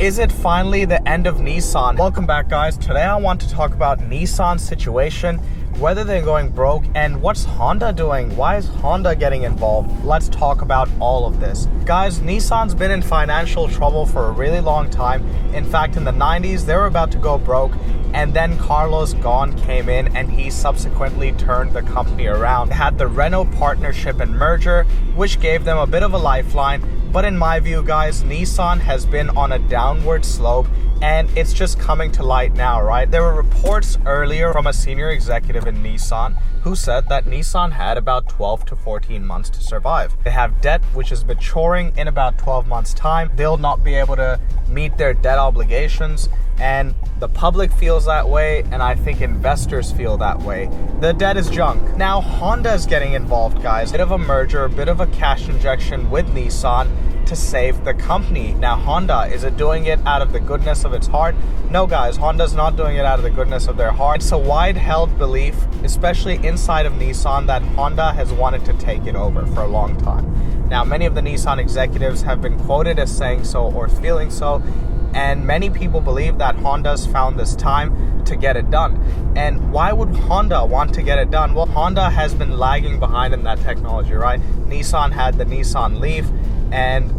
Is it finally the end of Nissan? Welcome back, guys. Today I want to talk about Nissan's situation, whether they're going broke, and what's Honda doing? Why is Honda getting involved? Let's talk about all of this. Guys, Nissan's been in financial trouble for a really long time. In fact, in the 90s, they were about to go broke, and then Carlos Ghosn came in and he subsequently turned the company around. They had the Renault partnership and merger, which gave them a bit of a lifeline. But in my view, guys, Nissan has been on a downward slope and it's just coming to light now, right? There were reports earlier from a senior executive in Nissan who said that Nissan had about 12 to 14 months to survive. They have debt which is maturing in about 12 months' time. They'll not be able to meet their debt obligations, and the public feels that way, and I think investors feel that way. The debt is junk. Now Honda is getting involved, guys. Bit of a merger, a bit of a cash injection with Nissan to save the company. Now Honda, is it doing it out of the goodness of its heart? No, guys, Honda's not doing it out of the goodness of their heart. It's a wide held belief, especially inside of Nissan, that Honda has wanted to take it over for a long time. Now, many of the Nissan executives have been quoted as saying so or feeling so, and many people believe that Honda's found this time to get it done. And why would Honda want to get it done? Well, Honda has been lagging behind in that technology, right? Nissan had the Nissan Leaf, and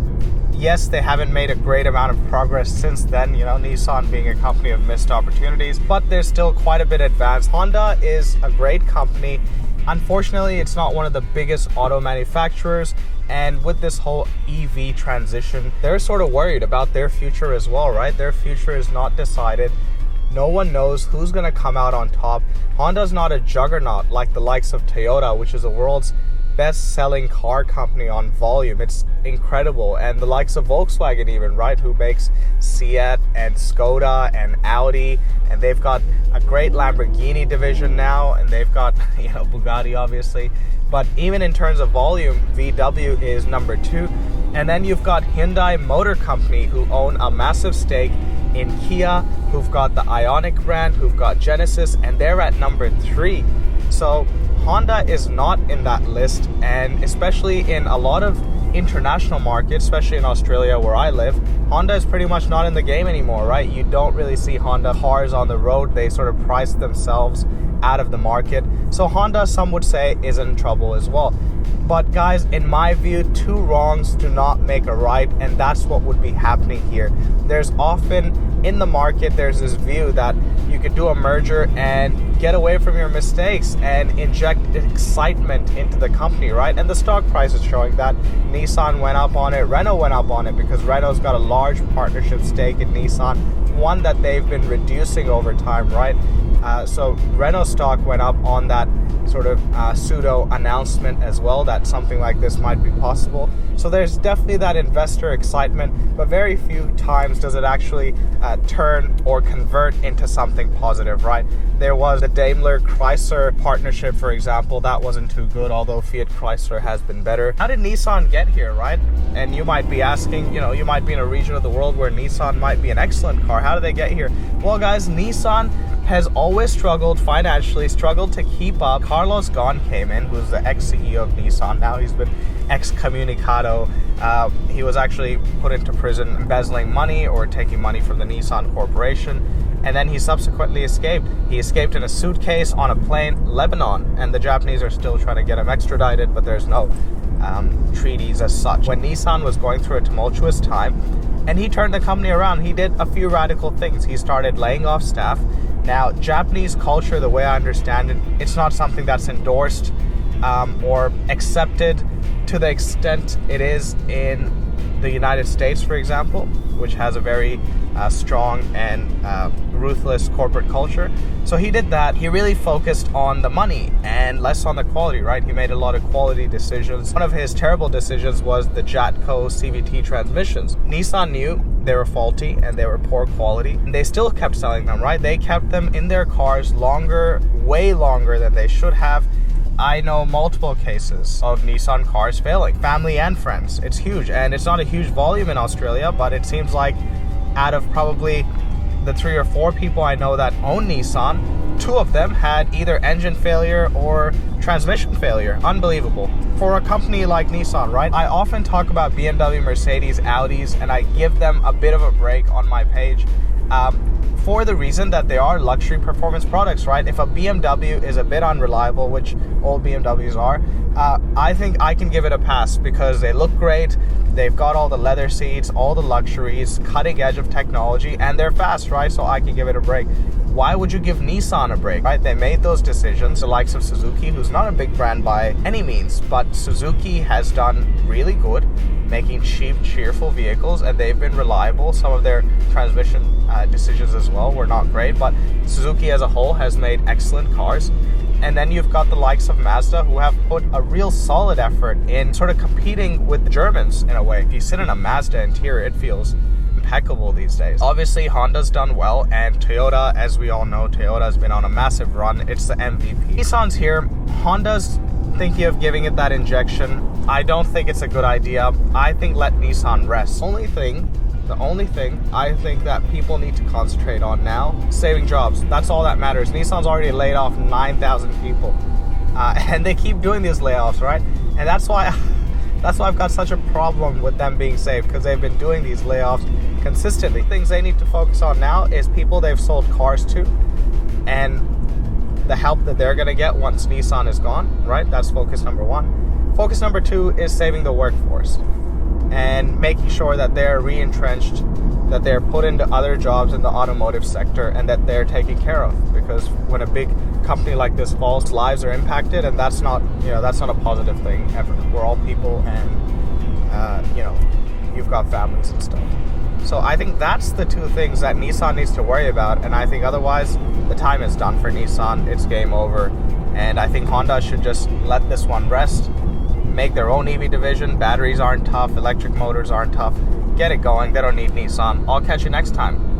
yes, they haven't made a great amount of progress since then, Nissan being a company of missed opportunities, but they're still quite a bit advanced. Honda is a great company. Unfortunately, it's not one of the biggest auto manufacturers, and with this whole EV transition, they're sort of worried about their future as well, right? Their future is not decided. No one knows who's going to come out on top. Honda's not a juggernaut like the likes of Toyota, which is the world's best-selling car company on volume. It's incredible. And the likes of Volkswagen even, right, who makes Seat and Skoda and Audi, and they've got a great Lamborghini division now, and they've got Bugatti obviously. But even in terms of volume, VW is number 2. And then you've got Hyundai Motor Company, who own a massive stake in Kia, who've got the Ioniq brand, who've got Genesis, and they're at number 3. So Honda is not in that list, and especially in a lot of international markets, especially in Australia where I live, Honda is pretty much not in the game anymore, right? You don't really see Honda cars on the road. They sort of price themselves out of the market. So Honda, some would say, is in trouble as well. But guys, in my view, 2 wrongs do not make a right, and that's what would be happening here. There's often in the market, there's this view that you could do a merger and get away from your mistakes and inject excitement into the company, right? And the stock price is showing that. Nissan went up on it, Renault went up on it, because Renault's got a large partnership stake in Nissan, one that they've been reducing over time, right? So Renault stock went up on that sort of pseudo announcement as well, that something like this might be possible. So there's definitely that investor excitement, but very few times does it actually turn or convert into something positive, right? There was the Daimler-Chrysler partnership, for example. That wasn't too good, although Fiat Chrysler has been better. How did Nissan get here, right? And you might be asking, you might be in a region of the world where Nissan might be an excellent car. How did they get here? Well, guys, Nissan has always struggled financially, struggled to keep up. Carlos Ghosn came in, who's the ex-CEO of Nissan. Now he's been excommunicado. He was actually put into prison embezzling money or taking money from the Nissan Corporation. And then he subsequently escaped. He escaped in a suitcase on a plane, Lebanon. And the Japanese are still trying to get him extradited, but there's no treaties as such. When Nissan was going through a tumultuous time, and he turned the company around, he did a few radical things. He started laying off staff. Now, Japanese culture, the way I understand it, it's not something that's endorsed or accepted to the extent it is in the United States, for example, which has a very strong and ruthless corporate culture. So he did that. He really focused on the money and less on the quality, right? He made a lot of quality decisions. One of his terrible decisions was the Jatco CVT transmissions. Nissan knew they were faulty and they were poor quality, and they still kept selling them, right? They kept them in their cars longer, way longer than they should have. I know multiple cases of Nissan cars failing, family and friends. It's huge, and it's not a huge volume in Australia, but it seems like out of probably the 3 or 4 people I know that own Nissan, two of them had either engine failure or transmission failure. Unbelievable. For a company like Nissan, right? I often talk about BMW, Mercedes, Audis, and I give them a bit of a break on my page for the reason that they are luxury performance products, right? If a BMW is a bit unreliable, which all BMWs are, I think I can give it a pass because they look great. They've got all the leather seats, all the luxuries, cutting edge of technology, and they're fast, right? So I can give it a break. Why would you give Nissan a break, right? They made those decisions, the likes of Suzuki, who's not a big brand by any means, but Suzuki has done really good making cheap, cheerful vehicles, and they've been reliable. Some of their transmission decisions as well were not great, but Suzuki as a whole has made excellent cars. And then you've got the likes of Mazda, who have put a real solid effort in sort of competing with the Germans in a way. If you sit in a Mazda interior, it feels impeccable these days. Obviously, Honda's done well, and Toyota, as we all know, Toyota's been on a massive run. It's the MVP. Nissan's here. Honda's thinking of giving it that injection. I don't think it's a good idea. I think let Nissan rest. The only thing I think that people need to concentrate on now, saving jobs. That's all that matters. Nissan's already laid off 9,000 people. And they keep doing these layoffs, right? And that's why I've got such a problem with them being safe, because they've been doing these layoffs consistently. Things they need to focus on now is people they've sold cars to and the help that they're going to get once Nissan is gone, right? That's focus number one. Focus number two is saving the workforce and making sure that they're re-entrenched, that they're put into other jobs in the automotive sector, and that they're taken care of. Because when a big company like this falls, lives are impacted, and that's not a positive thing ever. We're all people, and you've got families and stuff. So I think that's the two things that Nissan needs to worry about, and I think otherwise the time is done for Nissan. It's game over, and I think Honda should just let this one rest, make their own EV division. Batteries aren't tough, electric motors aren't tough. Get it going. They don't need Nissan. I'll catch you next time.